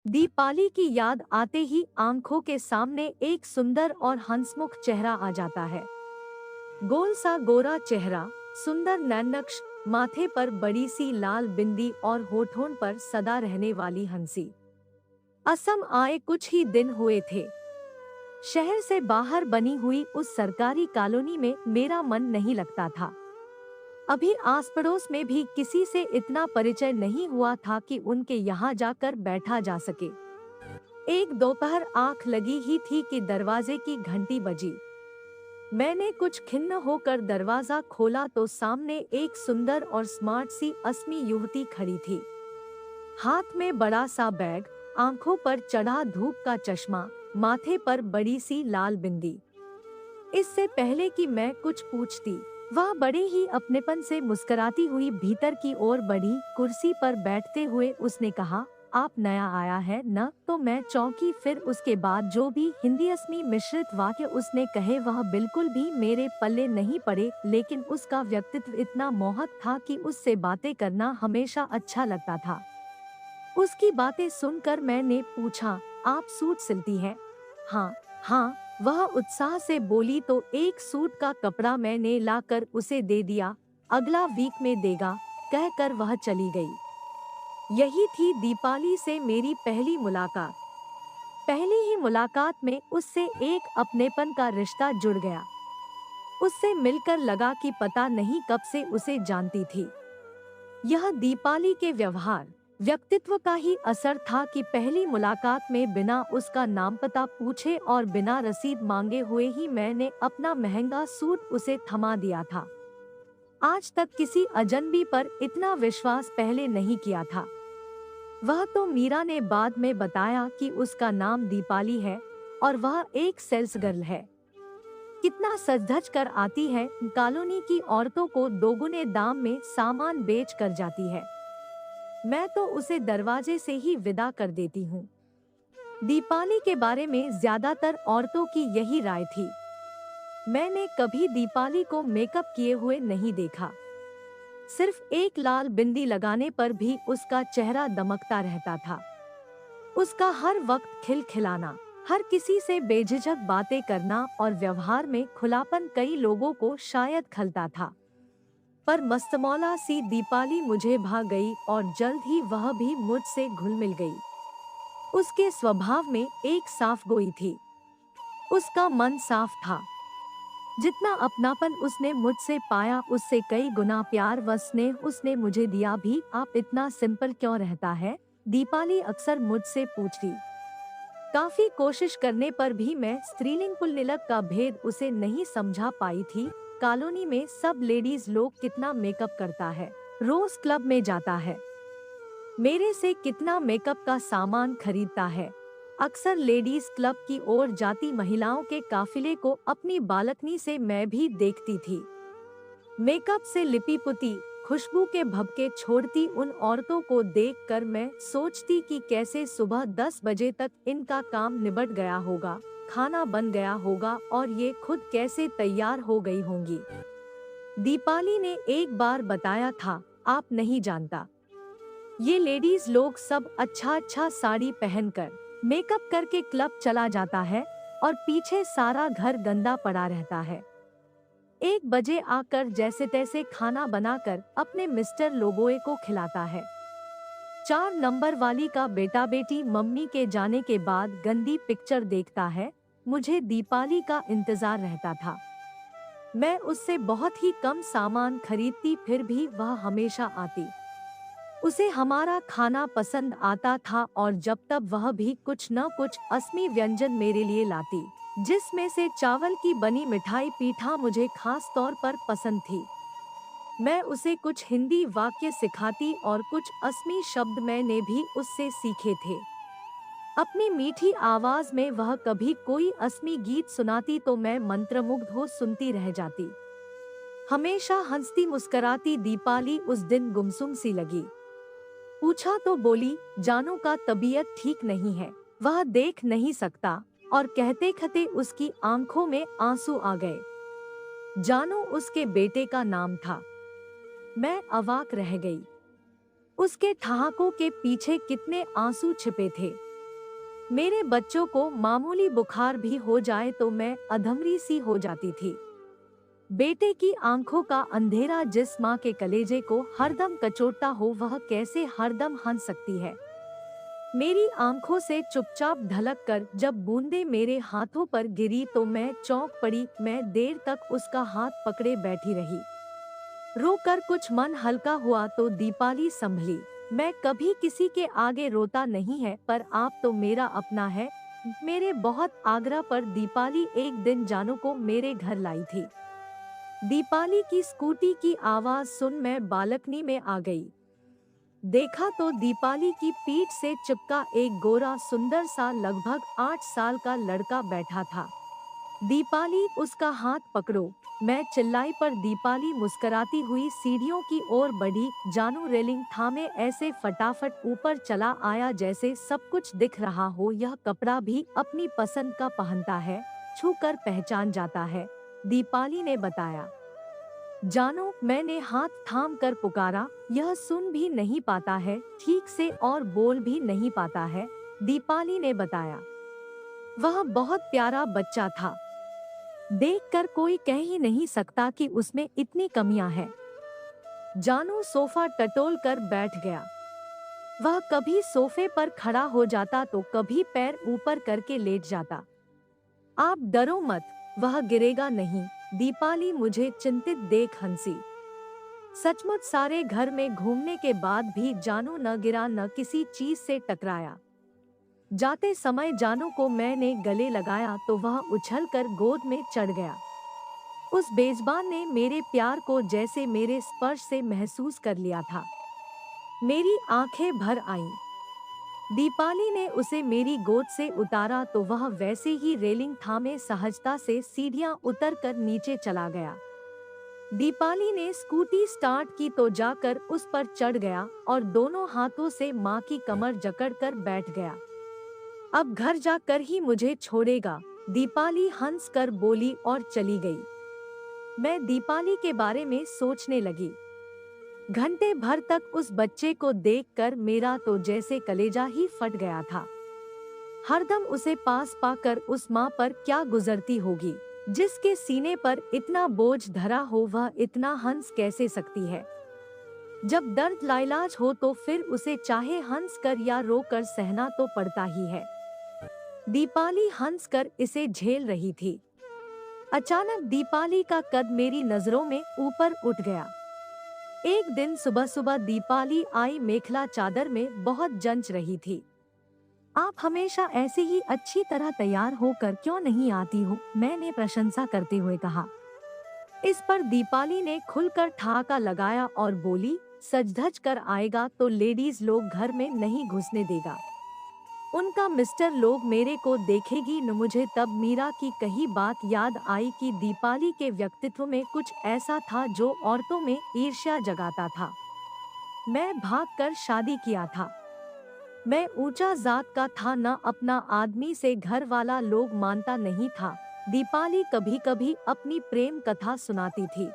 दीपाली की याद आते ही आंखों के सामने एक सुंदर और हंसमुख चेहरा आ जाता है। गोल सा गोरा चेहरा, सुंदर नैननक्श, माथे पर बड़ी सी लाल बिंदी और होठों पर सदा रहने वाली हंसी। असम आए कुछ ही दिन हुए थे। शहर से बाहर बनी हुई उस सरकारी कॉलोनी में मेरा मन नहीं लगता था। अभी आस पड़ोस में भी किसी से इतना परिचय नहीं हुआ था कि उनके यहाँ जाकर बैठा जा सके। एक दोपहर आंख लगी ही थी कि दरवाजे की घंटी बजी। मैंने कुछ खिन्न होकर दरवाजा खोला तो सामने एक सुंदर और स्मार्ट सी असमी युवती खड़ी थी। हाथ में बड़ा सा बैग, आंखों पर चढ़ा धूप का चश्मा, माथे पर बड़ी सी लाल बिंदी। इससे पहले कि मैं कुछ पूछती, वह बड़े ही अपनेपन से मुस्कुराती हुई भीतर की ओर बढ़ी। कुर्सी पर बैठते हुए उसने कहा, आप नया आया है न? तो मैं चौंकी। फिर उसके बाद जो भी हिंदी असमी मिश्रित वाक्य उसने कहे वह बिल्कुल भी मेरे पल्ले नहीं पड़े, लेकिन उसका व्यक्तित्व इतना मोहक था कि उससे बातें करना हमेशा अच्छा लगता था। उसकी बातें सुनकर मैंने पूछा, आप सूट सिलती हैं? हाँ, हाँ, वह उत्साह से बोली। तो एक सूट का कपड़ा मैंने लाकर उसे दे दिया। अगला वीक में देगा, कहकर वह चली गई। यही थी दीपाली से मेरी पहली मुलाकात। पहली ही मुलाकात में उससे एक अपनेपन का रिश्ता जुड़ गया। उससे मिलकर लगा कि पता नहीं कब से उसे जानती थी। यह दीपाली के व्यवहार, व्यक्तित्व का ही असर था कि पहली मुलाकात में बिना उसका नाम पता पूछे और बिना रसीद मांगे हुए ही मैंने अपना महंगा सूट उसे थमा दिया था। आज तक किसी अजनबी पर इतना विश्वास पहले नहीं किया था। वह तो मीरा ने बाद में बताया कि उसका नाम दीपाली है और वह एक सेल्स गर्ल है। कितना सज धज कर आती है, कॉलोनी की औरतों को दोगुने दाम में सामान बेच कर जाती है। मैं तो उसे दरवाजे से ही विदा कर देती हूँ। दीपाली के बारे में ज्यादातर औरतों की यही राय थी। मैंने कभी दीपाली को मेकअप किए हुए नहीं देखा। सिर्फ एक लाल बिंदी लगाने पर भी उसका चेहरा दमकता रहता था। उसका हर वक्त खिलखिलाना, हर किसी से बेझिझक बातें करना और व्यवहार में खुलापन कई लोगों को शायद खलता था। पर मस्तमौला सी दीपाली मुझे भा गई और जल्द ही वह भी मुझसे घुल मिल गई। उसके स्वभाव में एक साफ गोई थी। उसका मन साफ था। जितना अपनापन उसने मुझसे पाया उससे कई गुना प्यार व स्नेह उसने मुझे दिया भी। आप इतना सिंपल क्यों रहता है? दीपाली अक्सर मुझसे पूछती। काफी कोशिश करने पर भी मैं स्त्रीलिंग पुल्लिंग का भेद उसे नहीं समझा पाई थी। कॉलोनी में सब लेडीज लोग कितना मेकअप करता है, रोज क्लब में जाता है, मेरे से कितना मेकअप का सामान खरीदता है। अक्सर लेडीज क्लब की ओर जाती महिलाओं के काफिले को अपनी बालकनी से मैं भी देखती थी। मेकअप से लिपी पुती, खुशबू के भभके छोड़ती उन औरतों को देखकर मैं सोचती कि कैसे सुबह 10 बजे तक इनका काम निबट गया होगा, खाना बन गया होगा और ये खुद कैसे तैयार हो गई होंगी। दीपाली ने एक बार बताया था, आप नहीं जानता, ये लेडीज लोग सब अच्छा अच्छा साड़ी पहनकर मेकअप करके क्लब चला जाता है और पीछे सारा घर गंदा पड़ा रहता है। 1 बजे आकर जैसे तैसे खाना बनाकर अपने मिस्टर लोगोए को खिलाता है। 4 नंबर वाली का बेटा बेटी मम्मी के जाने के बाद गंदी पिक्चर देखता है। मुझे दीपाली का इंतजार रहता था। मैं उससे बहुत ही कम सामान खरीदती, फिर भी वह हमेशा आती। उसे हमारा खाना पसंद आता था और जब तब वह भी कुछ न कुछ असमी व्यंजन मेरे लिए लाती, जिसमें से चावल की बनी मिठाई पीठा मुझे खास तौर पर पसंद थी। मैं उसे कुछ हिंदी वाक्य सिखाती और कुछ असमी शब्द मैंने भी उससे सीखे थे। अपनी मीठी आवाज में वह कभी कोई असमी गीत सुनाती तो मैं मंत्रमुग्ध हो सुनती रह जाती। हमेशा हंसती मुस्कुराती दीपाली उस दिन गुमसुम सी लगी। पूछा तो बोली, जानू का तबीयत ठीक नहीं है, वह देख नहीं सकता, और कहते कहते उसकी आंखों में आंसू आ गए। जानू उसके बेटे का नाम था। मैं अवाक रह गई। उसके ठहाकों के पीछे कितने आंसू छिपे थे। मेरे बच्चों को मामूली बुखार भी हो जाए तो मैं अधमरी सी हो जाती थी। बेटे की आंखों का अंधेरा जिस माँ के कलेजे को हरदम कचोटता हो वह कैसे हरदम हंस सकती है। मेरी आंखों से चुपचाप ढलक कर जब बूंदें मेरे हाथों पर गिरी तो मैं चौंक पड़ी। मैं देर तक उसका हाथ पकड़े बैठी रही। रो कर कुछ मन हल्का हुआ तो दीपाली संभली। मैं कभी किसी के आगे रोता नहीं है, पर आप तो मेरा अपना है। मेरे बहुत आग्रह पर दीपाली एक दिन जानू को मेरे घर लाई थी। दीपाली की स्कूटी की आवाज सुन मैं बालकनी में आ गई। देखा तो दीपाली की पीठ से चिपका एक गोरा सुंदर सा लगभग 8 साल का लड़का बैठा था। दीपाली उसका हाथ पकड़ो, मैं चिल्लाई, पर दीपाली मुस्कुराती हुई सीढ़ियों की ओर बढ़ी। जानू रेलिंग थामे ऐसे फटाफट ऊपर चला आया जैसे सब कुछ दिख रहा हो। यह कपड़ा भी अपनी पसंद का पहनता है, छू कर पहचान जाता है, दीपाली ने बताया। जानो, मैंने हाथ थाम कर पुकारा। यह सुन भी नहीं पाता है ठीक से और बोल भी नहीं पाता है, दीपाली ने बताया। वह बहुत प्यारा बच्चा था, देखकर कोई कह ही नहीं सकता कि उसमें इतनी कमियां हैं। जानू सोफा टटोल कर बैठ गया। वह कभी सोफे पर खड़ा हो जाता तो कभी पैर ऊपर करके लेट जाता। आप डरो मत, वह गिरेगा नहीं, दीपाली मुझे चिंतित देख हंसी। सचमुच सारे घर में घूमने के बाद भी जानू न गिरा, न किसी चीज से टकराया। जाते समय जानू को मैंने गले लगाया तो वह उछलकर गोद में चढ़ गया। उस बेज़बान ने मेरे प्यार को जैसे मेरे स्पर्श से महसूस कर लिया था। मेरी आंखें भर आईं। दीपाली ने उसे मेरी गोद से उतारा तो वह वैसे ही रेलिंग थामे सहजता से सीढ़ियां उतरकर नीचे चला गया। दीपाली ने स्कूटी स्टार्ट की तो जाकर उस पर चढ़ गया और दोनों हाथों से माँ की कमर जकड़कर बैठ गया। अब घर जाकर ही मुझे छोड़ेगा, दीपाली हंस कर बोली और चली गई। मैं दीपाली के बारे में सोचने लगी। घंटे भर तक उस बच्चे को देखकर मेरा तो जैसे कलेजा ही फट गया था। हरदम उसे पास पाकर उस माँ पर क्या गुजरती होगी, जिसके सीने पर इतना बोझ धरा हो। वह इतना हंस कैसे सकती है? जब दर्द लाइलाज हो तो फिर उसे चाहे हंस कर या रो कर सहना तो पड़ता ही है। दीपाली हंसकर इसे झेल रही थी। अचानक दीपाली का कद मेरी नजरों में ऊपर उठ गया। एक दिन सुबह सुबह दीपाली आई, मेखला चादर में बहुत जंच रही थी। आप हमेशा ऐसे ही अच्छी तरह तैयार होकर क्यों नहीं आती हो? मैंने प्रशंसा करते हुए कहा। इस पर दीपाली ने खुलकर ठहाका लगाया और बोली, सज धज कर आएगा तो लेडीज लोग घर में नहीं घुसने देगा। उनका मिस्टर लोग मेरे को देखेगी न। मुझे तब मीरा की कही बात याद आई कि दीपाली के व्यक्तित्व में कुछ ऐसा था जो औरतों में ईर्ष्या जगाता था। मैं भागकर शादी किया था। मैं ऊंचा जात का था, न अपना आदमी से घर वाला लोग मानता नहीं था। दीपाली कभी कभी अपनी प्रेम कथा सुनाती थी।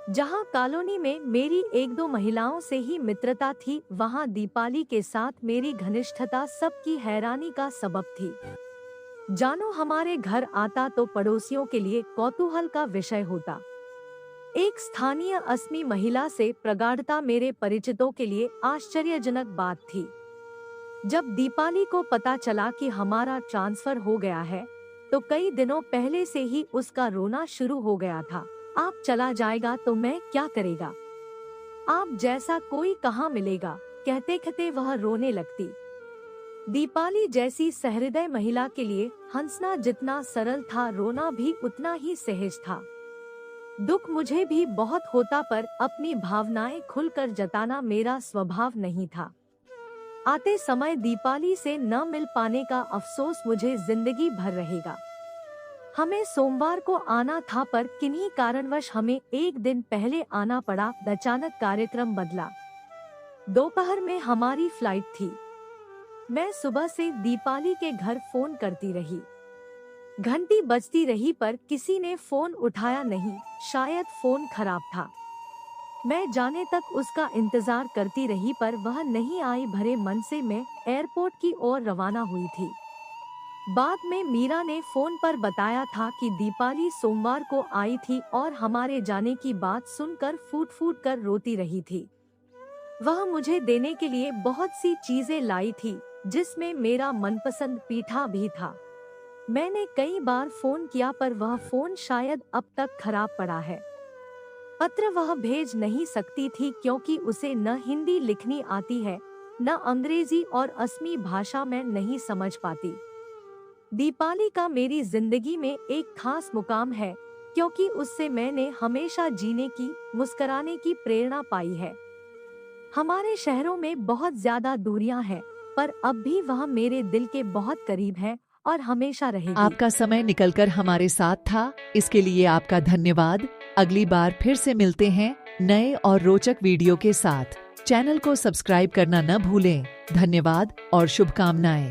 जहां कॉलोनी में मेरी एक दो महिलाओं से ही मित्रता थी, वहां दीपाली के साथ मेरी घनिष्ठता सबकी हैरानी का सबब थी। जानो हमारे घर आता तो पड़ोसियों के लिए कौतूहल का विषय होता। एक स्थानीय असमी महिला से प्रगाढ़ता मेरे परिचितों के लिए आश्चर्यजनक बात थी। जब दीपाली को पता चला कि हमारा ट्रांसफर हो गया है तो कई दिनों पहले से ही उसका रोना शुरू हो गया था। आप चला जाएगा तो मैं क्या करेगा? आप जैसा कोई कहाँ मिलेगा? कहते कहते वह रोने लगती। दीपाली जैसी सहृदय महिला के लिए हंसना जितना सरल था, रोना भी उतना ही सहज था। दुख मुझे भी बहुत होता, पर अपनी भावनाएं खुलकर जताना मेरा स्वभाव नहीं था। आते समय दीपाली से न मिल पाने का अफसोस मुझे जिंदगी भर रहेगा। हमें सोमवार को आना था, पर किन्हीं कारणवश हमें एक दिन पहले आना पड़ा। अचानक कार्यक्रम बदला। दोपहर में हमारी फ्लाइट थी। मैं सुबह से दीपाली के घर फोन करती रही। घंटी बजती रही पर किसी ने फोन उठाया नहीं, शायद फोन खराब था। मैं जाने तक उसका इंतजार करती रही पर वह नहीं आई। भरे मन से मैं एयरपोर्ट की ओर रवाना हुई थी। बाद में मीरा ने फोन पर बताया था कि दीपाली सोमवार को आई थी और हमारे जाने की बात सुनकर फूट फूट कर रोती रही थी। वह मुझे देने के लिए बहुत सी चीजें लाई थी, जिसमें मेरा मनपसंद पीठा भी था। मैंने कई बार फोन किया पर वह फोन शायद अब तक खराब पड़ा है। पत्र वह भेज नहीं सकती थी क्योंकि उसे न हिंदी लिखनी आती है, न अंग्रेजी, और असमी भाषा में नहीं समझ पाती। दीपाली का मेरी जिंदगी में एक खास मुकाम है क्योंकि उससे मैंने हमेशा जीने की, मुस्कुराने की प्रेरणा पाई है। हमारे शहरों में बहुत ज्यादा दूरियां हैं, पर अब भी वह मेरे दिल के बहुत करीब है और हमेशा रहेगी। आपका समय निकलकर हमारे साथ था, इसके लिए आपका धन्यवाद। अगली बार फिर से मिलते हैं नए और रोचक वीडियो के साथ। चैनल को सब्सक्राइब करना न भूलें। धन्यवाद और शुभकामनाएं।